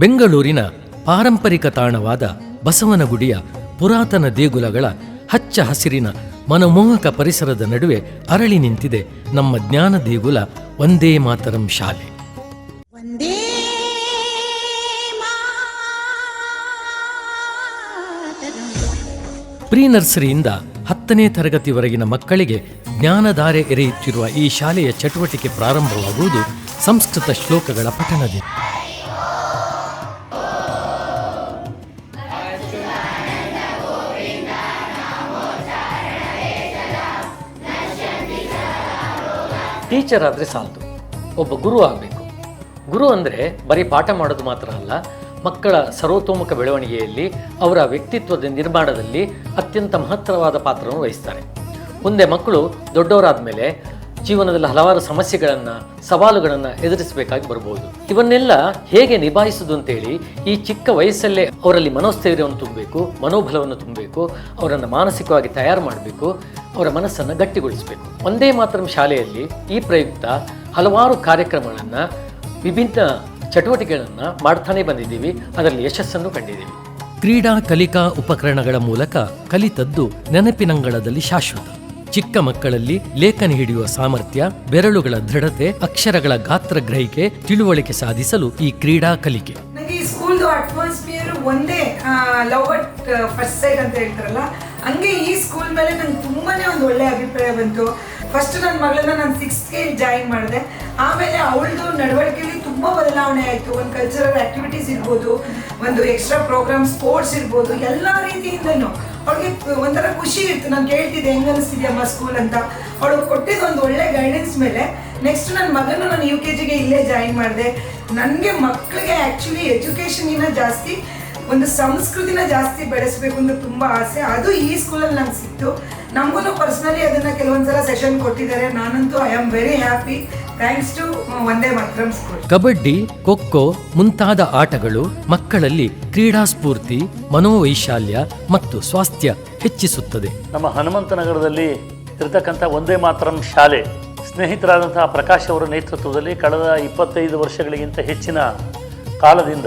ಬೆಂಗಳೂರಿನ ಪಾರಂಪರಿಕ ತಾಣವಾದ ಬಸವನಗುಡಿಯ ಪುರಾತನ ದೇಗುಲಗಳ ಹಚ್ಚ ಹಸಿರಿನ ಮನಮೋಹಕ ಪರಿಸರದ ನಡುವೆ ಅರಳಿ ನಿಂತಿದೆ ನಮ್ಮ ಜ್ಞಾನ ದೇಗುಲ ವಂದೇ ಮಾತರಂ ಶಾಲೆ. ಪ್ರೀ ನರ್ಸರಿಯಿಂದ 10ನೇ ತರಗತಿವರೆಗಿನ ಮಕ್ಕಳಿಗೆ ಜ್ಞಾನಧಾರೆ ಎರೆಯುತ್ತಿರುವ ಈ ಶಾಲೆಯ ಚಟುವಟಿಕೆ ಪ್ರಾರಂಭವಾಗುವುದು ಸಂಸ್ಕೃತ ಶ್ಲೋಕಗಳ ಪಠಣದಿಂದ. ಟೀಚರ್ ಆದರೆ ಸಾಲದು, ಒಬ್ಬ ಗುರು ಆಗಬೇಕು. ಗುರು ಅಂದರೆ ಬರೀ ಪಾಠ ಮಾಡೋದು ಮಾತ್ರ ಅಲ್ಲ, ಮಕ್ಕಳ ಸರ್ವತೋಮುಖ ಬೆಳವಣಿಗೆಯಲ್ಲಿ, ಅವರ ವ್ಯಕ್ತಿತ್ವದ ನಿರ್ಮಾಣದಲ್ಲಿ ಅತ್ಯಂತ ಮಹತ್ತರವಾದ ಪಾತ್ರವನ್ನು ವಹಿಸ್ತಾರೆ. ಮುಂದೆ ಮಕ್ಕಳು ದೊಡ್ಡವರಾದ ಮೇಲೆ ಜೀವನದಲ್ಲಿ ಹಲವಾರು ಸಮಸ್ಯೆಗಳನ್ನು, ಸವಾಲುಗಳನ್ನು ಎದುರಿಸಬೇಕಾಗಿ ಬರ್ಬೋದು. ಇವನ್ನೆಲ್ಲ ಹೇಗೆ ನಿಭಾಯಿಸೋದು ಅಂತೇಳಿ ಈ ಚಿಕ್ಕ ವಯಸ್ಸಲ್ಲೇ ಅವರಲ್ಲಿ ಮನೋಸ್ಥೈರ್ಯವನ್ನು ತುಂಬಬೇಕು, ಮನೋಬಲವನ್ನು ತುಂಬಬೇಕು, ಅವರನ್ನು ಮಾನಸಿಕವಾಗಿ ತಯಾರು ಮಾಡಬೇಕು, ಅವರ ಮನಸ್ಸನ್ನು ಗಟ್ಟಿಗೊಳಿಸಬೇಕು. ವಂದೇ ಮಾತರಂ ಶಾಲೆಯಲ್ಲಿ ಈ ಪ್ರಯುಕ್ತ ಹಲವಾರು ಕಾರ್ಯಕ್ರಮಗಳನ್ನು, ವಿಭಿನ್ನ ಚಟುವಟಿಕೆಗಳನ್ನು ಮಾಡ್ತಾನೆ ಬಂದಿದ್ದೀವಿ. ಅದರಲ್ಲಿ ಯಶಸ್ಸನ್ನು ಕಂಡಿದ್ದೀವಿ. ಕ್ರೀಡಾ ಕಲಿಕಾ ಉಪಕರಣಗಳ ಮೂಲಕ ಕಲಿತದ್ದು ನೆನಪಿನಂಗಳದಲ್ಲಿ ಶಾಶ್ವತ. ಚಿಕ್ಕ ಮಕ್ಕಳಲ್ಲಿ ಲೇಖನಿ ಹಿಡಿಯುವ ಸಾಮರ್ಥ್ಯ, ಬೆರಳುಗಳ ದೃಢತೆ, ಅಕ್ಷರಗಳ ಗಾತ್ರ ಗ್ರಹಿಕೆ, ತಿಳುವಳಿಕೆ ಸಾಧಿಸಲು ಈ ಕ್ರೀಡಾ ಕಲಿಕೆ. ನನಗೆ ಈ ಸ್ಕೂಲ್ದು ಅಟ್ಮಾಸ್ಫಿಯರ್ ಒಂದೇ ಲವ್ ಅಟ್ ಫಸ್ಟ್ ಸೈಟ್ ಅಂತ ಹೇಳ್ತಾರಲ್ಲ, ಹಂಗೆ ಈ ಸ್ಕೂಲ್ ಮೇಲೆ ನಂಗೆ ತುಂಬಾನೇ ಒಂದು ಒಳ್ಳೆ ಅಭಿಪ್ರಾಯ ಬಂತು. ಫಸ್ಟ್ ನನ್ನ ಮಗಳನ್ನ ನಾನು 6th ಜಾಯಿನ್ ಮಾಡಿದೆ. ಆಮೇಲೆ ಅವಳದು ನಡವಳಿಕೆಯಲ್ಲಿ ತುಂಬ ಬದಲಾವಣೆ ಆಯಿತು. ಒಂದು ಕಲ್ಚರಲ್ ಆಕ್ಟಿವಿಟೀಸ್ ಇರ್ಬೋದು, ಒಂದು ಎಕ್ಸ್ಟ್ರಾ ಪ್ರೋಗ್ರಾಮ್, ಸ್ಪೋರ್ಟ್ಸ್ ಇರ್ಬೋದು, ಎಲ್ಲ ರೀತಿಯಿಂದನೂ ಅವಳಿಗೆ ಒಂಥರ ಖುಷಿ ಇತ್ತು. ನಾನು ಕೇಳ್ತಿದ್ದೆ ಹೆಂಗೆ ಅನಿಸ್ತಿದ್ಯಮ್ಮ ಸ್ಕೂಲ್ ಅಂತ. ಅವಳು ಕೊಟ್ಟಿದ್ದು ಒಂದು ಒಳ್ಳೆ ಗೈಡೆನ್ಸ್ ಮೇಲೆ ನೆಕ್ಸ್ಟ್ ನನ್ನ ಮಗನು ನಾನು UKG ಇಲ್ಲೇ ಜಾಯಿನ್ ಮಾಡಿದೆ. ನನಗೆ ಮಕ್ಕಳಿಗೆ ಆ್ಯಕ್ಚುಲಿ ಎಜುಕೇಷನಿನ ಜಾಸ್ತಿ, ಒಂದು ಸಂಸ್ಕೃತಿನ ಜಾಸ್ತಿ ಬೆಳೆಸಬೇಕು ಅಂತ ತುಂಬ ಆಸೆ. ಅದು ಈ ಸ್ಕೂಲಲ್ಲಿ ನಂಗೆ ಸಿಕ್ತು. ನಮಗೂ ಪರ್ಸ್ನಲಿ ಅದನ್ನು ಕೆಲವೊಂದ್ಸಲ ಸೆಷನ್ ಕೊಟ್ಟಿದ್ದಾರೆ. ನಾನಂತೂ I am very happy, thanks to Vande Mataram school. Kabaddi, kho kho ಮುಂತಾದ ಆಟಗಳು ಮಕ್ಕಳಲ್ಲಿ ಕ್ರೀಡಾ ಸ್ಫೂರ್ತಿ, ಮನೋವೈಶಾಲ್ಯ ಮತ್ತು ಸ್ವಾಸ್ಥ್ಯ ಹೆಚ್ಚಿಸುತ್ತದೆ. ನಮ್ಮ ಹನುಮಂತನಗರದಲ್ಲಿ ಇರತಕ್ಕಂಥ ವಂದೇ ಮಾತರಂ ಶಾಲೆ ಸ್ನೇಹಿತರಾದಂತಹ ಪ್ರಕಾಶ್ ಅವರ ನೇತೃತ್ವದಲ್ಲಿ ಕಳೆದ 25 ವರ್ಷಗಳಿಗಿಂತ ಹೆಚ್ಚಿನ ಕಾಲದಿಂದ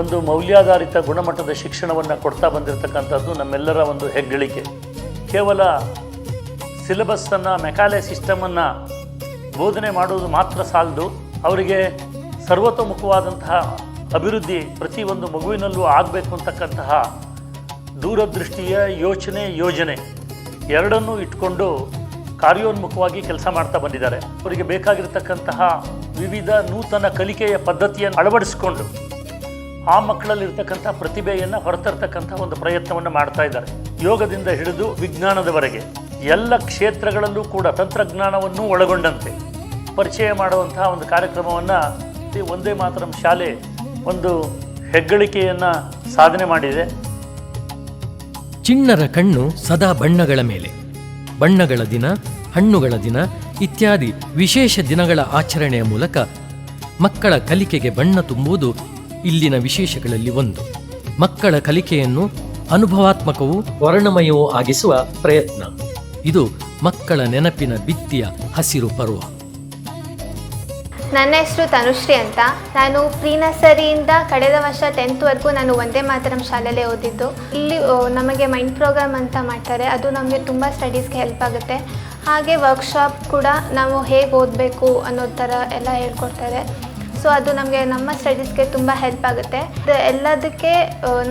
ಒಂದು ಮೌಲ್ಯಾಧಾರಿತ ಗುಣಮಟ್ಟದ ಶಿಕ್ಷಣವನ್ನು ಕೊಡ್ತಾ ಬಂದಿರತಕ್ಕಂಥದ್ದು ನಮ್ಮೆಲ್ಲರ ಒಂದು ಹೆಗ್ಗಳಿಕೆ. ಕೇವಲ ಸಿಲೆಬಸ್ಸನ್ನು, ಮೆಕಾಲೆ ಸಿಸ್ಟಮನ್ನು ಬೋಧನೆ ಮಾಡುವುದು ಮಾತ್ರ ಸಾಲದು, ಅವರಿಗೆ ಸರ್ವತೋಮುಖವಾದಂತಹ ಅಭಿವೃದ್ಧಿ ಪ್ರತಿಯೊಂದು ಮಗುವಿನಲ್ಲೂ ಆಗಬೇಕು ಅಂತಕ್ಕಂತಹ ದೂರದೃಷ್ಟಿಯ ಯೋಜನೆ ಎರಡನ್ನೂ ಇಟ್ಕೊಂಡು ಕಾರ್ಯೋನ್ಮುಖವಾಗಿ ಕೆಲಸ ಮಾಡ್ತಾ ಬಂದಿದ್ದಾರೆ. ಅವರಿಗೆ ಬೇಕಾಗಿರತಕ್ಕಂತಹ ವಿವಿಧ ನೂತನ ಕಲಿಕೆಯ ಪದ್ಧತಿಯನ್ನು ಅಳವಡಿಸಿಕೊಂಡು ಆ ಮಕ್ಕಳಲ್ಲಿರ್ತಕ್ಕಂಥ ಪ್ರತಿಭೆಯನ್ನು ಹೊರತರ್ತಕ್ಕಂಥ ಒಂದು ಪ್ರಯತ್ನವನ್ನು ಮಾಡ್ತಾ ಇದ್ದಾರೆ. ಯೋಗದಿಂದ ಹಿಡಿದು ವಿಜ್ಞಾನದವರೆಗೆ ಎಲ್ಲ ಕ್ಷೇತ್ರಗಳಲ್ಲೂ ಕೂಡ ತಂತ್ರಜ್ಞಾನವನ್ನು ಒಳಗೊಂಡಂತೆ ಪರಿಚಯ ಮಾಡುವಂತಹ ಒಂದು ಕಾರ್ಯಕ್ರಮವನ್ನು ವಂದೇ ಮಾತರಂ ಶಾಲೆ ಒಂದು ಹೆಗ್ಗಳಿಕೆಯನ್ನು ಸಾಧನೆ ಮಾಡಿದೆ. ಚಿಣ್ಣರ ಕಣ್ಣು ಸದಾ ಬಣ್ಣಗಳ ಮೇಲೆ. ಬಣ್ಣಗಳ ದಿನ, ಹಣ್ಣುಗಳ ದಿನ ಇತ್ಯಾದಿ ವಿಶೇಷ ದಿನಗಳ ಆಚರಣೆಯ ಮೂಲಕ ಮಕ್ಕಳ ಕಲಿಕೆಗೆ ಬಣ್ಣ ತುಂಬುವುದು ಇಲ್ಲಿನ ವಿಶೇಷಗಳಲ್ಲಿ ಒಂದು. ಮಕ್ಕಳ ಕಲಿಕೆಯನ್ನು ಅನುಭವಾತ್ಮಕವೂ ವರ್ಣಮಯವೂ ಆಗಿಸುವ ಪ್ರಯತ್ನ. ಇದು ಮಕ್ಕಳ ನೆನಪಿನ ಭಿತ್ತಿಯ ಹಸಿರು ಪರ್ವ. ನನ್ನ ಹೆಸರು ತನುಶ್ರೀ ಅಂತ. ನಾನು ಪ್ರೀ ನರ್ಸರಿಯಿಂದ ಕಳೆದ ವರ್ಷ 10th ನಾನು ವಂದೇ ಮಾತರಂ ಶಾಲೆಯಲ್ಲೇ ಓದಿದ್ದು. ಇಲ್ಲಿ ನಮಗೆ ಮೈಂಡ್ ಪ್ರೋಗ್ರಾಮ್ ಅಂತ ಮಾಡ್ತಾರೆ, ಅದು ನಮಗೆ ತುಂಬ ಸ್ಟಡೀಸ್ಗೆ ಹೆಲ್ಪ್ ಆಗುತ್ತೆ. ಹಾಗೆ ವರ್ಕ್ಶಾಪ್ ಕೂಡ ನಾವು ಹೇಗೆ ಓದಬೇಕು ಅನ್ನೋ ಥರ ಎಲ್ಲ ಹೇಳ್ಕೊಡ್ತಾರೆ. ಸೊ ಅದು ನಮಗೆ ನಮ್ಮ ಸ್ಟಡೀಸ್ಗೆ ತುಂಬ ಹೆಲ್ಪ್ ಆಗುತ್ತೆ. ಎಲ್ಲದಕ್ಕೆ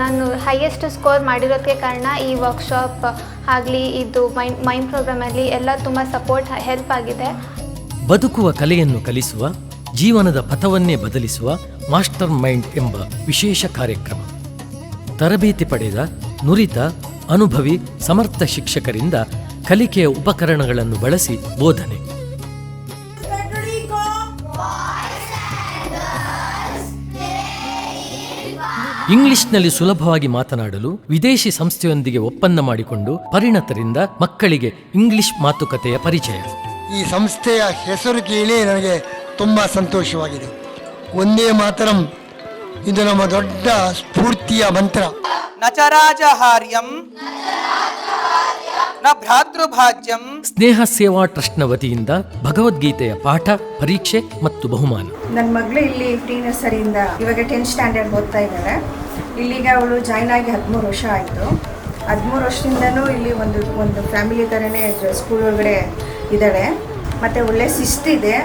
ನಾನು ಹೈಯೆಸ್ಟ್ ಸ್ಕೋರ್ ಮಾಡಿರೋದಕ್ಕೆ ಕಾರಣ ಈ ವರ್ಕ್ಶಾಪ್ ಆಗಲಿ, ಇದು ಮೈಂಡ್ ಪ್ರೋಗ್ರಾಮಲ್ಲಿ ಎಲ್ಲ ತುಂಬ ಸಪೋರ್ಟ್ ಹೆಲ್ಪ್ ಆಗಿದೆ. ಬದುಕುವ ಕಲೆಯನ್ನು ಕಲಿಸುವ, ಜೀವನದ ಪಥವನ್ನೇ ಬದಲಿಸುವ ಮಾಸ್ಟರ್ ಮೈಂಡ್ ಎಂಬ ವಿಶೇಷ ಕಾರ್ಯಕ್ರಮ. ತರಬೇತಿ ಪಡೆದ, ನುರಿತ, ಅನುಭವಿ, ಸಮರ್ಥ ಶಿಕ್ಷಕರಿಂದ ಕಲಿಕೆಯ ಉಪಕರಣಗಳನ್ನು ಬಳಸಿ ಬೋಧನೆ. ಇಂಗ್ಲಿಷ್ನಲ್ಲಿ ಸುಲಭವಾಗಿ ಮಾತನಾಡಲು ವಿದೇಶಿ ಸಂಸ್ಥೆಯೊಂದಿಗೆ ಒಪ್ಪಂದ ಮಾಡಿಕೊಂಡು ಪರಿಣತರಿಂದ ಮಕ್ಕಳಿಗೆ ಇಂಗ್ಲಿಷ್ ಮಾತುಕತೆಯ ಪರಿಚಯ. ಈ ಸಂಸ್ಥೆಯ ಹೆಸರು ಕೇಳಿ ನನಗೆ ತುಂಬ ಸಂತೋಷವಾಗಿದೆ. ವಂದೇ ಮಾತರಂ ಇದು ನಮ್ಮ ದೊಡ್ಡ ಸ್ಫೂರ್ತಿಯ ಮಂತ್ರ. ನಚರಾಜಹಾರ್ಯಂ ನ ಭ್ರಾತೃಭಾಜ್ಯಂ. ಸ್ನೇಹ ಸೇವಾ ಟ್ರಸ್ಟ್ನ ವತಿಯಿಂದ ಭಗವದ್ಗೀತೆಯ ಪಾಠ, ಪರೀಕ್ಷೆ ಮತ್ತು ಬಹುಮಾನ. ನನ್ನ ಮಗಳು ಇಲ್ಲಿ ಪ್ರೀ ನರ್ಸರಿಯಿಂದ ಇವಾಗ 10th ಸ್ಟ್ಯಾಂಡರ್ಡ್ ಓದ್ತಾ ಇದ್ದಾಳೆ. ಇಲ್ಲಿಗೆ ಅವಳು ಜಾಯ್ನ್ ಆಗಿ 13 ವರ್ಷ ಆಯಿತು. 13 ವರ್ಷದಿಂದನೂ ಇಲ್ಲಿ ಒಂದು ಫ್ಯಾಮಿಲಿ ಥರನೇ ಸ್ಕೂಲ್ ಒಳಗಡೆ ಇದ್ದಾಳೆ. ಮತ್ತು ಒಳ್ಳೆ ಶಿಸ್ತಿದೆ.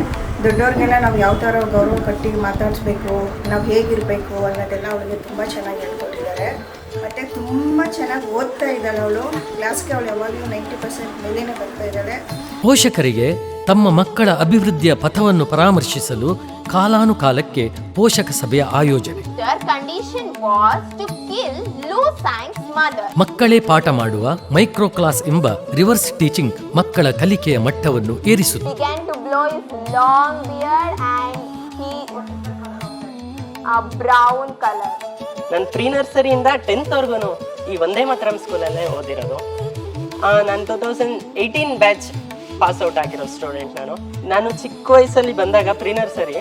ದೊಡ್ಡವ್ರಿಗೆಲ್ಲ ನಾವು ಯಾವ ಥರ ಗೌರವ ಕಟ್ಟಿ ಮಾತಾಡಿಸ್ಬೇಕು, ನಾವು ಹೇಗಿರಬೇಕು ಅನ್ನೋದೆಲ್ಲ ಅವಳಿಗೆ ತುಂಬ ಚೆನ್ನಾಗಿ ಹೇಳ್ಕೊಟ್ಟಿದ್ದಾರೆ. ಮತ್ತು ತುಂಬ ಚೆನ್ನಾಗಿ ಓದ್ತಾ ಇದ್ದಾಳೆ ಅವಳು. ಕ್ಲಾಸ್ಗೆ ಅವಳು ಯಾವಾಗಲೂ 90% ಮೇಲೇನೆ ಬರ್ತಾ ಇದ್ದಾಳೆ. ಪೋಷಕರಿಗೆ ತಮ್ಮ ಮಕ್ಕಳ ಅಭಿವೃದ್ಧಿಯ ಪಥವನ್ನು ಪರಾಮರ್ಶಿಸಲು ಕಾಲಾನುಕಾಲಕ್ಕೆ ಪೋಷಕ ಸಭೆಯ ಆಯೋಜನೆ. Their condition was to kill Lu Sang's mother. ಮಕ್ಕಳೇ ಪಾಠ ಮಾಡುವ ಮೈಕ್ರೋ ಕ್ಲಾಸ್ ಎಂಬ ರಿವರ್ಸ್ ಟೀಚಿಂಗ್ ಮಕ್ಕಳ ಕಲಿಕೆಯ ಮಟ್ಟವನ್ನು ಏರಿಸುತ್ತದೆ. Began to blow his long beard and he a brown color. ನಾನು ಪ್ರೀ ನರ್ಸರಿಯಿಂದ 10th ವರ್ಗು ಈ ವಂದೇ ಮಾತರಂ ಸ್ಕೂಲಲ್ಲೇ ಓದಿರೋದು. ನಾನು 2018 ಬ್ಯಾಚ್ ಪಾಸ್ ಔಟ್ ಆಗಿರೋ ಸ್ಟೂಡೆಂಟ್. ನಾನು ಚಿಕ್ಕ ವಯಸ್ಸಲ್ಲಿ ಬಂದಾಗ ಪ್ರೀ ನರ್ಸರಿ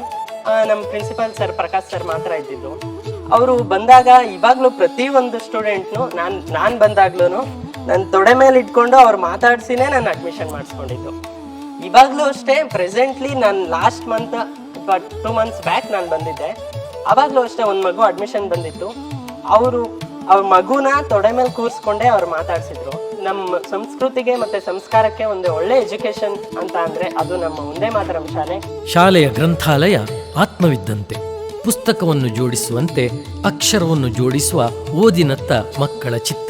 ನಮ್ಮ ಪ್ರಿನ್ಸಿಪಾಲ್ ಸರ್ ಪ್ರಕಾಶ್ ಸರ್ ಮಾತ್ರ ಇದ್ದಿದ್ದು. ಅವರು ಬಂದಾಗ ಇವಾಗಲೂ ಪ್ರತಿಯೊಂದು ಸ್ಟೂಡೆಂಟ್ನು ನಾನು ಬಂದಾಗ್ಲೂ ನನ್ನ ತೊಡೆ ಮೇಲೆ ಇಟ್ಕೊಂಡು ಅವ್ರು ಮಾತಾಡ್ಸಿನೇ ನಾನು ಅಡ್ಮಿಷನ್ ಮಾಡಿಸ್ಕೊಂಡಿದ್ದು. ಇವಾಗಲೂ ಅಷ್ಟೇ. ಪ್ರೆಸೆಂಟ್ಲಿ ನಾನು ಲಾಸ್ಟ್ ಮಂತ್ 2 months ಬ್ಯಾಕ್ ನಾನು ಬಂದಿದ್ದೆ. ಆವಾಗಲೂ ಅಷ್ಟೇ ಒಂದು ಮಗು ಅಡ್ಮಿಷನ್ ಬಂದಿತ್ತು. ಅವ್ರ ಮಗುನ ತೊಡೆ ಮೇಲೆ ಕೂರಿಸ್ಕೊಂಡೇ ಅವ್ರು ಮಾತಾಡ್ಸಿದ್ರು. ನಮ್ಮ ಸಂಸ್ಕೃತಿಗೆ ಮತ್ತೆ ಸಂಸ್ಕಾರಕ್ಕೆ ಒಂದು ಒಳ್ಳೆ ಎಜುಕೇಶನ್ ಅಂತ ಅಂದ್ರೆ ಅದು ನಮ್ಮ ವಂದೇ ಮಾತರಂ ಶಾಲೆ. ಶಾಲೆಯ ಗ್ರಂಥಾಲಯ ಆತ್ಮವಿದ್ದಂತೆ, ಪುಸ್ತಕವನ್ನು ಜೋಡಿಸುವಂತೆ ಅಕ್ಷರವನ್ನು ಜೋಡಿಸುವ ಓದಿನತ್ತ ಮಕ್ಕಳ ಚಿತ್ತ.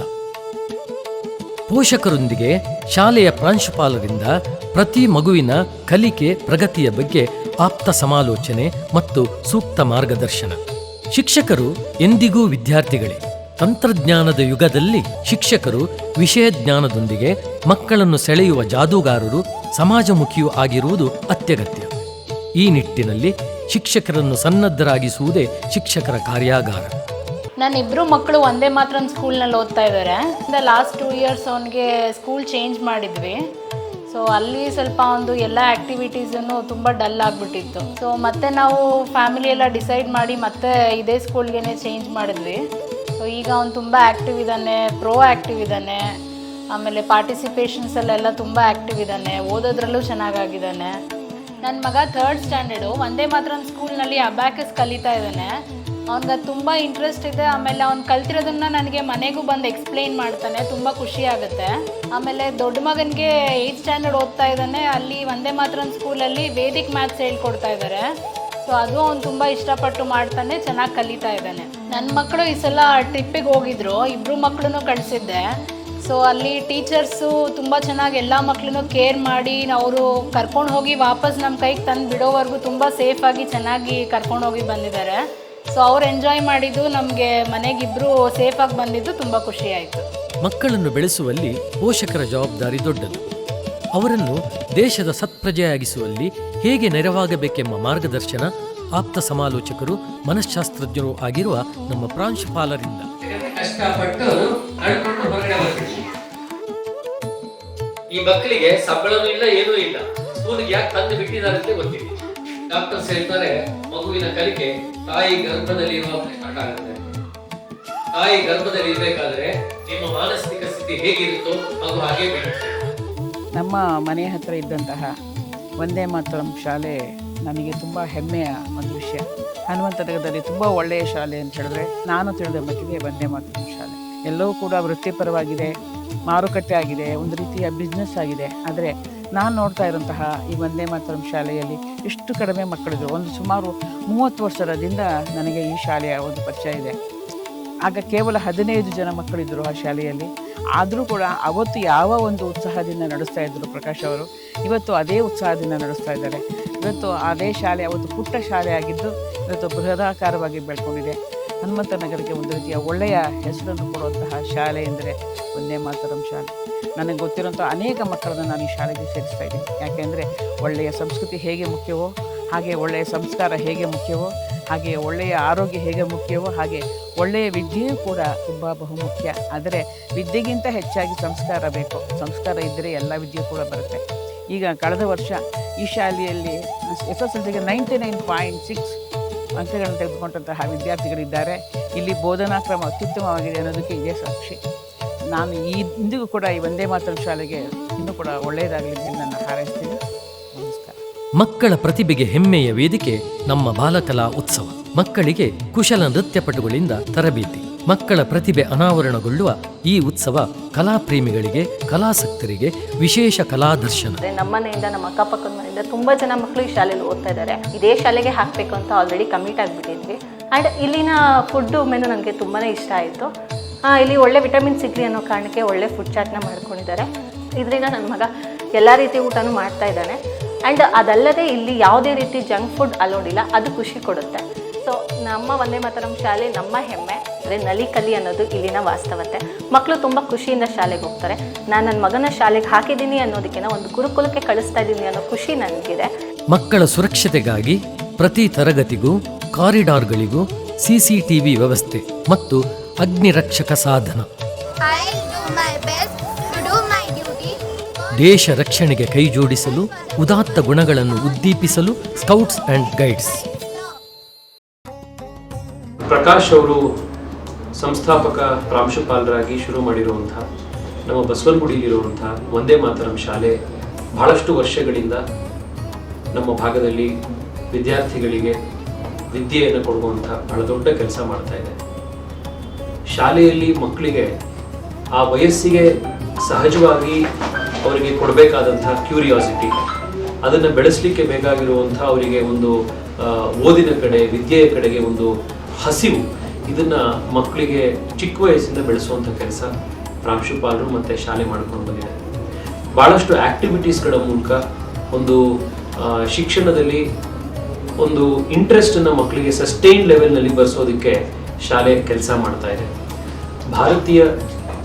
ಪೋಷಕರೊಂದಿಗೆ ಶಾಲೆಯ ಪ್ರಾಂಶುಪಾಲರಿಂದ ಪ್ರತಿ ಮಗುವಿನ ಕಲಿಕೆ ಪ್ರಗತಿಯ ಬಗ್ಗೆ ಆಪ್ತ ಸಮಾಲೋಚನೆ ಮತ್ತು ಸೂಕ್ತ ಮಾರ್ಗದರ್ಶನ. ಶಿಕ್ಷಕರು ಎಂದಿಗೂ ವಿದ್ಯಾರ್ಥಿಗಳೇ. ತಂತ್ರಜ್ಞಾನದ ಯುಗದಲ್ಲಿ ಶಿಕ್ಷಕರು ವಿಷಯ ಜ್ಞಾನದೊಂದಿಗೆ ಮಕ್ಕಳನ್ನು ಸೆಳೆಯುವ ಜಾದೂಗಾರರು, ಸಮಾಜಮುಖಿಯೂ ಆಗಿರುವುದು ಅತ್ಯಗತ್ಯ. ಈ ನಿಟ್ಟಿನಲ್ಲಿ ಶಿಕ್ಷಕರನ್ನು ಸನ್ನದ್ಧರಾಗಿಸುವುದೇ ಶಿಕ್ಷಕರ ಕಾರ್ಯಾಗಾರ. ನನ್ನಿಬ್ಬರು ಮಕ್ಕಳು ವಂದೇ ಮಾತರಂ ಸ್ಕೂಲ್ನಲ್ಲಿ ಓದ್ತಾ ಇದ್ದಾರೆ. ಲಾಸ್ಟ್ 2 years ಅವನಿಗೆ ಸ್ಕೂಲ್ ಚೇಂಜ್ ಮಾಡಿದ್ವಿ. ಸೊ ಅಲ್ಲಿ ಸ್ವಲ್ಪ ಒಂದು ಎಲ್ಲ ಆ್ಯಕ್ಟಿವಿಟೀಸನ್ನು ತುಂಬ ಡಲ್ ಆಗಿಬಿಟ್ಟಿತ್ತು. ಸೊ ಮತ್ತೆ ನಾವು ಫ್ಯಾಮಿಲಿ ಎಲ್ಲ ಡಿಸೈಡ್ ಮಾಡಿ ಮತ್ತೆ ಇದೇ ಸ್ಕೂಲ್ಗೆ ಚೇಂಜ್ ಮಾಡಿದ್ವಿ. ಸೊ ಈಗ ಅವನು ತುಂಬ ಆ್ಯಕ್ಟಿವ್ ಇದ್ದಾನೆ, ಪ್ರೋ ಆ್ಯಕ್ಟಿವ್ ಇದ್ದಾನೆ. ಆಮೇಲೆ ಪಾರ್ಟಿಸಿಪೇಷನ್ಸಲ್ಲೆಲ್ಲ ತುಂಬ ಆ್ಯಕ್ಟಿವ್ ಇದ್ದಾನೆ, ಓದೋದ್ರಲ್ಲೂ ಚೆನ್ನಾಗಾಗಿದ್ದಾನೆ. ನನ್ನ ಮಗ 3rd ಸ್ಟ್ಯಾಂಡರ್ಡು ವಂದೇ ಮಾತರಂ ಸ್ಕೂಲ್ನಲ್ಲಿ ಅಬ್ಯಾಕಸ್ ಕಲಿತಾ ಇದ್ದಾನೆ. ಅವ್ನಿಗೆ ತುಂಬ ಇಂಟ್ರೆಸ್ಟ್ ಇದೆ. ಆಮೇಲೆ ಅವ್ನು ಕಲ್ತಿರೋದನ್ನು ನನಗೆ ಮನೆಗೂ ಬಂದು ಎಕ್ಸ್ಪ್ಲೈನ್ ಮಾಡ್ತಾನೆ, ತುಂಬ ಖುಷಿ ಆಗುತ್ತೆ. ಆಮೇಲೆ ದೊಡ್ಡ ಮಗನಿಗೆ 8th ಸ್ಟ್ಯಾಂಡರ್ಡ್ ಓದ್ತಾ ಇದ್ದಾನೆ. ಅಲ್ಲಿ ವಂದೇ ಮಾತರಂ ಸ್ಕೂಲಲ್ಲಿ ವೇದಿಕ್ ಮ್ಯಾಥ್ಸ್ ಹೇಳ್ಕೊಡ್ತಾ ಇದ್ದಾರೆ. ಸೊ ಅದು ಅವ್ನು ತುಂಬ ಇಷ್ಟಪಟ್ಟು ಮಾಡ್ತಾನೆ, ಚೆನ್ನಾಗಿ ಕಲಿತಾ ಇದ್ದಾನೆ. ನನ್ನ ಮಕ್ಕಳು ಈ ಸಲ ಟ್ರಿಪ್ಪಿಗೆ ಹೋಗಿದ್ರು, 2 ಮಕ್ಕಳನ್ನು ಕಳಿಸಿದ್ದೆ. ಸೊ ಅಲ್ಲಿ ಟೀಚರ್ಸು ತುಂಬ ಚೆನ್ನಾಗಿ ಎಲ್ಲ ಮಕ್ಕಳನ್ನು ಕೇರ್ ಮಾಡಿ ಅವರು ಕರ್ಕೊಂಡು ಹೋಗಿ ವಾಪಸ್ ನಮ್ಮ ಕೈಗೆ ತಂದು ಬಿಡೋವರೆಗೂ ತುಂಬ ಸೇಫಾಗಿ ಚೆನ್ನಾಗಿ ಕರ್ಕೊಂಡು ಹೋಗಿ ಬಂದಿದ್ದಾರೆ. ಸೊ ಅವ್ರು ಎಂಜಾಯ್ ಮಾಡಿದ್ದು, ನಮಗೆ ಮನೆಗಿಬ್ಬರು ಸೇಫಾಗಿ ಬಂದಿದ್ದು ತುಂಬ ಖುಷಿ ಆಯಿತು. ಮಕ್ಕಳನ್ನು ಬೆಳೆಸುವಲ್ಲಿ ಪೋಷಕರ ಜವಾಬ್ದಾರಿ ದೊಡ್ಡದು. ಅವರನ್ನು ದೇಶದ ಸತ್ಪ್ರಜೆಯಾಗಿಸುವಲ್ಲಿ ಹೇಗೆ ನೆರವಾಗಬೇಕೆಂಬ ಮಾರ್ಗದರ್ಶನ ಆಪ್ತ ಸಮಾಲೋಚಕರು, ಮನಃಶಾಸ್ತ್ರಜ್ಞರು ಆಗಿರುವ ನಮ್ಮ ಪ್ರಾಂಶುಪಾಲರಿಂದ. ಕಷ್ಟಪಟ್ಟು ನಡ್ಕೊಂಡು ಹೊರಗಡೆ ಬರ್ತೀವಿ. ಈ ಮಕ್ಕಳಿಗೆ ಸಂಬಳನೂ ಇಲ್ಲ, ಏನೂ ಇಲ್ಲ. ಸ್ಕೂಲ್ಗೆ ಯಾಕೆ ತಂದು ಬಿಟ್ಟಿದ್ದಾರೆ ಅಂತ ಗೊತ್ತಿಲ್ಲ. ಡಾಕ್ಟರ್ಸ್ ಹೇಳ್ತಾರೆ ಮಗುವಿನ ಕಲಿಕೆ ತಾಯಿ ಗರ್ಭದಲ್ಲಿ ಇರುವಾಗ ಸ್ಟಾರ್ಟ್ ಆಗುತ್ತೆ. ತಾಯಿ ಗರ್ಭದಲ್ಲಿ ಇರಬೇಕಾದ್ರೆ ನಿಮ್ಮ ಮಾನಸಿಕ ಸ್ಥಿತಿ ಹೇಗಿರುತ್ತೋ ಮಗು ಹಾಗೆ ಬೆಳೆಯುತ್ತೆ. ನಮ್ಮ ಮನೆ ಹತ್ರ ಇದ್ದಂತಹ ವಂದೇ ಮಾತರಂ ಶಾಲೆ ನನಗೆ ತುಂಬ ಹೆಮ್ಮೆಯ ಒಂದು ವಿಷಯ. ಹನುಮಂತನಗರದಲ್ಲಿ ತುಂಬ ಒಳ್ಳೆಯ ಶಾಲೆ ಅಂತ ಹೇಳಿದ್ರೆ ನಾನು ತಿಳಿದ ಮಟ್ಟಿಗೆ ವಂದೇ ಮಾತರಂ ಶಾಲೆ ಎಲ್ಲವೂ ಕೂಡ ವೃತ್ತಿಪರವಾಗಿದೆ, ಮಾರುಕಟ್ಟೆ ಆಗಿದೆ, ಒಂದು ರೀತಿಯ ಬಿಸ್ನೆಸ್ ಆಗಿದೆ. ಆದರೆ ನಾನು ನೋಡ್ತಾ ಇರೋಂತಹ ಈ ವಂದೇ ಮಾತರಂ ಶಾಲೆಯಲ್ಲಿ ಎಷ್ಟು ಕಡಿಮೆ ಮಕ್ಕಳಿದ್ರು. ಒಂದು ಸುಮಾರು 30 ವರ್ಷದಿಂದ ನನಗೆ ಈ ಶಾಲೆಯ ಒಂದು ಪರಿಚಯ ಇದೆ. ಆಗ ಕೇವಲ 15 ಜನ ಮಕ್ಕಳಿದ್ದರು ಆ ಶಾಲೆಯಲ್ಲಿ. ಆದರೂ ಕೂಡ ಅವತ್ತು ಯಾವ ಒಂದು ಉತ್ಸಾಹದಿಂದ ನಡೆಸ್ತಾ ಇದ್ದರು ಪ್ರಕಾಶ್ ಅವರು, ಇವತ್ತು ಅದೇ ಉತ್ಸಾಹದಿಂದ ನಡೆಸ್ತಾ ಇದ್ದಾರೆ. ಇವತ್ತು ಅದೇ ಶಾಲೆ ಅವತ್ತು ಪುಟ್ಟ ಶಾಲೆ ಆಗಿದ್ದು ಇವತ್ತು ಬೃಹದಾಕಾರವಾಗಿ ಬೆಳ್ಕೊಂಡಿದೆ. ಹನುಮಂತನಗರಕ್ಕೆ ಒಂದು ರೀತಿಯ ಒಳ್ಳೆಯ ಹೆಸರನ್ನು ಕೊಡುವಂತಹ ಶಾಲೆ ಎಂದರೆ ವಂದೇ ಮಾತರಂ ಶಾಲೆ. ನನಗೆ ಗೊತ್ತಿರೋಂಥ ಅನೇಕ ಮಕ್ಕಳನ್ನು ನಾನು ಈ ಶಾಲೆಗೆ ಸೇರಿಸ್ತಾ ಇದ್ದೀನಿ. ಯಾಕೆಂದರೆ ಒಳ್ಳೆಯ ಸಂಸ್ಕೃತಿ ಹೇಗೆ ಮುಖ್ಯವೋ ಹಾಗೆ ಒಳ್ಳೆಯ ಸಂಸ್ಕಾರ ಹೇಗೆ ಮುಖ್ಯವೋ ಹಾಗೆ ಒಳ್ಳೆಯ ಆರೋಗ್ಯ ಹೇಗೆ ಮುಖ್ಯವೋ ಹಾಗೆ ಒಳ್ಳೆಯ ವಿದ್ಯೆಯೂ ಕೂಡ ತುಂಬ ಬಹುಮುಖ್ಯ. ಆದರೆ ವಿದ್ಯೆಗಿಂತ ಹೆಚ್ಚಾಗಿ ಸಂಸ್ಕಾರ ಬೇಕು. ಸಂಸ್ಕಾರ ಇದ್ದರೆ ಎಲ್ಲ ವಿದ್ಯೆ ಕೂಡ ಬರುತ್ತೆ. ಈಗ ಕಳೆದ ವರ್ಷ ಈ ಶಾಲೆಯಲ್ಲಿ SSLCಗೆ 99.6 ಅಂಕಗಳನ್ನು ತೆಗೆದುಕೊಂಡಂತಹ ವಿದ್ಯಾರ್ಥಿಗಳಿದ್ದಾರೆ. ಇಲ್ಲಿ ಬೋಧನಾ ಕ್ರಮ ಅತ್ಯುತ್ತಮವಾಗಿದೆ ಅನ್ನೋದಕ್ಕೆ ಇದೇ ಸಾಕ್ಷಿ. ನಾನು ಇಂದಿಗೂ ಕೂಡ ಈ ವಂದೇ ಮಾತರಂ ಶಾಲೆಗೆ ಇನ್ನೂ ಕೂಡ ಒಳ್ಳೆಯದಾಗಲಿ ಎಂದು ನಾನು ಹಾರೈಸ್ತೀನಿ. ನಮಸ್ಕಾರ. ಮಕ್ಕಳ ಪ್ರತಿಭೆಗೆ ಹೆಮ್ಮೆಯ ವೇದಿಕೆ ನಮ್ಮ ಬಾಲಕಲಾ ಉತ್ಸವ. ಮಕ್ಕಳಿಗೆ ಕುಶಲ ನೃತ್ಯಪಟುಗಳಿಂದ ತರಬೇತಿ, ಮಕ್ಕಳ ಪ್ರತಿಭೆ ಅನಾವರಣಗೊಳ್ಳುವ ಈ ಉತ್ಸವ ಕಲಾ ಪ್ರೇಮಿಗಳಿಗೆ, ಕಲಾಸಕ್ತರಿಗೆ ವಿಶೇಷ ಕಲಾ ದರ್ಶನ. ನಮ್ಮ ಮನೆಯಿಂದ, ನಮ್ಮ ಅಕ್ಕಪಕ್ಕದ ಮನೆಯಿಂದ ತುಂಬ ಜನ ಮಕ್ಕಳು ಈ ಶಾಲೆಯಲ್ಲಿ ಓದ್ತಾ ಇದ್ದಾರೆ. ಇದೇ ಶಾಲೆಗೆ ಹಾಕಬೇಕು ಅಂತ ಆಲ್ರೆಡಿ ಕಮಿಟ್ ಆಗಿಬಿಟ್ಟಿದ್ವಿ. ಆ್ಯಂಡ್ ಇಲ್ಲಿನ ಫುಡ್ಡು ಮೆನು ನನಗೆ ತುಂಬಾ ಇಷ್ಟ ಆಯಿತು. ಇಲ್ಲಿ ಒಳ್ಳೆ ವಿಟಮಿನ್ ಸಿಗಲಿ ಅನ್ನೋ ಕಾರಣಕ್ಕೆ ಒಳ್ಳೆ ಫುಡ್ ಚಾಟ್ನ ಮಾಡ್ಕೊಂಡಿದ್ದಾರೆ. ಇದರಿಂದ ನನ್ನ ಮಗ ಎಲ್ಲ ರೀತಿ ಊಟನೂ ಮಾಡ್ತಾ ಇದ್ದಾನೆ. ಆ್ಯಂಡ್ ಅದಲ್ಲದೆ ಇಲ್ಲಿ ಯಾವುದೇ ರೀತಿ ಜಂಕ್ ಫುಡ್ ಅಲೋಡಿಲ್ಲ, ಅದು ಖುಷಿ ಕೊಡುತ್ತೆ. ಸೊ ನಮ್ಮ ವಂದೇ ಮಾತರಂ ಶಾಲೆ ನಮ್ಮ ಹೆಮ್ಮೆ. ಅಂದರೆ ನಲಿ ಕಲಿ ಅನ್ನೋದು ಇಲ್ಲಿನ ವಾಸ್ತವತೆ. ಮಕ್ಕಳು ತುಂಬ ಖುಷಿಯಿಂದ ಶಾಲೆಗೆ ಹೋಗ್ತಾರೆ. ನಾನು ನನ್ನ ಮಗನ ಶಾಲೆಗೆ ಹಾಕಿದ್ದೀನಿ ಅನ್ನೋದಕ್ಕಿಂತ ಒಂದು ಗುರುಕುಲಕ್ಕೆ ಕಳಿಸ್ತಾ ಇದ್ದೀನಿ ಅನ್ನೋ ಖುಷಿ ನನಗಿದೆ. ಮಕ್ಕಳ ಸುರಕ್ಷತೆಗಾಗಿ ಪ್ರತಿ ತರಗತಿಗೂ ಕಾರಿಡಾರ್ಗಳಿಗೂ CCTV ವ್ಯವಸ್ಥೆ ಮತ್ತು ಅಗ್ನಿರಕ್ಷಕ ಸಾಧನ. ದೇಶ ರಕ್ಷಣೆಗೆ ಕೈಜೋಡಿಸಲು, ಉದಾತ್ತ ಗುಣಗಳನ್ನು ಉದ್ದೀಪಿಸಲು ಸ್ಕೌಟ್ಸ್ ಆ್ಯಂಡ್ ಗೈಡ್ಸ್. ಪ್ರಕಾಶ್ ಅವರು ಸಂಸ್ಥಾಪಕ ಪ್ರಾಂಶುಪಾಲರಾಗಿ ಶುರು ಮಾಡಿರುವಂತಹ ನಮ್ಮ ಬಸವನಗುಡಿಯಲ್ಲಿರುವಂತಹ ವಂದೇ ಮಾತರಂ ಶಾಲೆ ಬಹಳಷ್ಟು ವರ್ಷಗಳಿಂದ ನಮ್ಮ ಭಾಗದಲ್ಲಿ ವಿದ್ಯಾರ್ಥಿಗಳಿಗೆ ವಿದ್ಯೆಯನ್ನು ಕೊಡುವಂಥ ಬಹಳ ದೊಡ್ಡ ಕೆಲಸ ಮಾಡ್ತಾ ಇದೆ. ಶಾಲೆಯಲ್ಲಿ ಮಕ್ಕಳಿಗೆ ಆ ವಯಸ್ಸಿಗೆ ಸಹಜವಾಗಿ ಅವರಿಗೆ ಕೊಡಬೇಕಾದಂತಹ ಕ್ಯೂರಿಯಾಸಿಟಿ, ಅದನ್ನು ಬೆಳೆಸಲಿಕ್ಕೆ ಬೇಕಾಗಿರುವಂಥ ಅವರಿಗೆ ಒಂದು ಓದಿನ ಕಡೆ, ವಿದ್ಯೆಯ ಕಡೆಗೆ ಒಂದು ಹಸಿವು, ಇದನ್ನು ಮಕ್ಕಳಿಗೆ ಚಿಕ್ಕ ವಯಸ್ಸಿಂದ ಬೆಳೆಸುವಂಥ ಕೆಲಸ ಪ್ರಾಂಶುಪಾಲರು ಮತ್ತು ಶಾಲೆ ಮಾಡ್ಕೊಂಡು ಬಂದಿದೆ. ಭಾಳಷ್ಟು ಆ್ಯಕ್ಟಿವಿಟೀಸ್ಗಳ ಮೂಲಕ ಒಂದು ಶಿಕ್ಷಣದಲ್ಲಿ ಒಂದು ಇಂಟ್ರೆಸ್ಟನ್ನು ಮಕ್ಕಳಿಗೆ ಸಸ್ಟೈನ್ ಲೆವೆಲ್ನಲ್ಲಿ ಬರೆಸೋದಕ್ಕೆ ಶಾಲೆ ಕೆಲಸ ಮಾಡ್ತಾ ಇದೆ. ಭಾರತೀಯ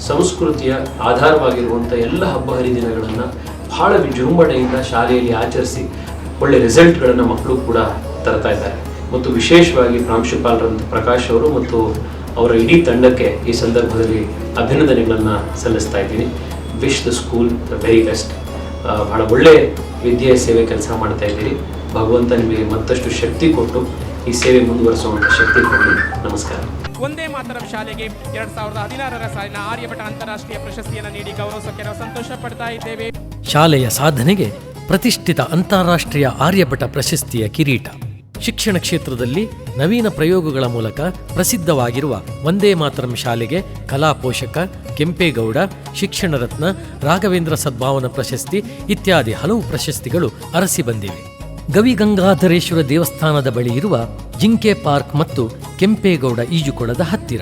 ಸಂಸ್ಕೃತಿಯ ಆಧಾರವಾಗಿರುವಂಥ ಎಲ್ಲ ಹಬ್ಬ ಹರಿದಿನಗಳನ್ನು ಬಹಳ ವಿಜೃಂಭಣೆಯಿಂದ ಶಾಲೆಯಲ್ಲಿ ಆಚರಿಸಿ ಒಳ್ಳೆ ರಿಸಲ್ಟ್ಗಳನ್ನು ಮಕ್ಕಳು ಕೂಡ ತರ್ತಾ ಇದ್ದಾರೆ. ಮತ್ತು ವಿಶೇಷವಾಗಿ ಪ್ರಾಂಶುಪಾಲರಂತ ಪ್ರಕಾಶ್ ಅವರು ಮತ್ತು ಅವರ ಇಡೀ ತಂಡಕ್ಕೆ ಈ ಸಂದರ್ಭದಲ್ಲಿ ಅಭಿನಂದನೆಗಳನ್ನು ಸಲ್ಲಿಸ್ತಾ ಇದ್ದೀನಿ. Wish the school the very best. ಬಹಳ ಒಳ್ಳೆ ವಿದ್ಯೆಯ ಸೇವೆ ಕೆಲಸ ಮಾಡ್ತಾ ಇದ್ದೀರಿ. ಭಗವಂತ ನಿಮಗೆ ಮತ್ತಷ್ಟು ಶಕ್ತಿ ಕೊಟ್ಟು ಈ ಸೇವೆ ಮುಂದುವರಿಸುವಂಥ ಶಕ್ತಿ ಕೊಡಲಿ. ನಮಸ್ಕಾರ. ವಂದೇ ಮಾತರಂ ಶಾಲೆಗೆ 2016ರ ಸಾಲಿನ ಆರ್ಯಭಟ ಅಂತಾರಾಷ್ಟ್ರೀಯ ಪ್ರಶಸ್ತಿಯನ್ನು ನೀಡಿ ಗೌರವಿಸೋಕೆ ನಾವು ಸಂತೋಷ ಪಡ್ತಾ ಇದ್ದೇವೆ. ಶಾಲೆಯ ಸಾಧನೆಗೆ ಪ್ರತಿಷ್ಠಿತ ಅಂತಾರಾಷ್ಟ್ರೀಯ ಆರ್ಯಭಟ ಪ್ರಶಸ್ತಿಯ ಕಿರೀಟ. ಶಿಕ್ಷಣ ಕ್ಷೇತ್ರದಲ್ಲಿ ನವೀನ ಪ್ರಯೋಗಗಳ ಮೂಲಕ ಪ್ರಸಿದ್ಧವಾಗಿರುವ ವಂದೇ ಮಾತರಂ ಶಾಲೆಗೆ ಕಲಾ ಪೋಷಕ, ಕೆಂಪೇಗೌಡ, ಶಿಕ್ಷಣ ರತ್ನ, ರಾಘವೇಂದ್ರ ಸದ್ಭಾವನಾ ಪ್ರಶಸ್ತಿ ಇತ್ಯಾದಿ ಹಲವು ಪ್ರಶಸ್ತಿಗಳು ಅರಸಿ ಬಂದಿವೆ. ಗವಿಗಂಗಾಧರೇಶ್ವರ ದೇವಸ್ಥಾನದ ಬಳಿ ಇರುವ ಜಿಂಕೆ ಪಾರ್ಕ್ ಮತ್ತು ಕೆಂಪೇಗೌಡ ಈಜುಕೊಳದ ಹತ್ತಿರ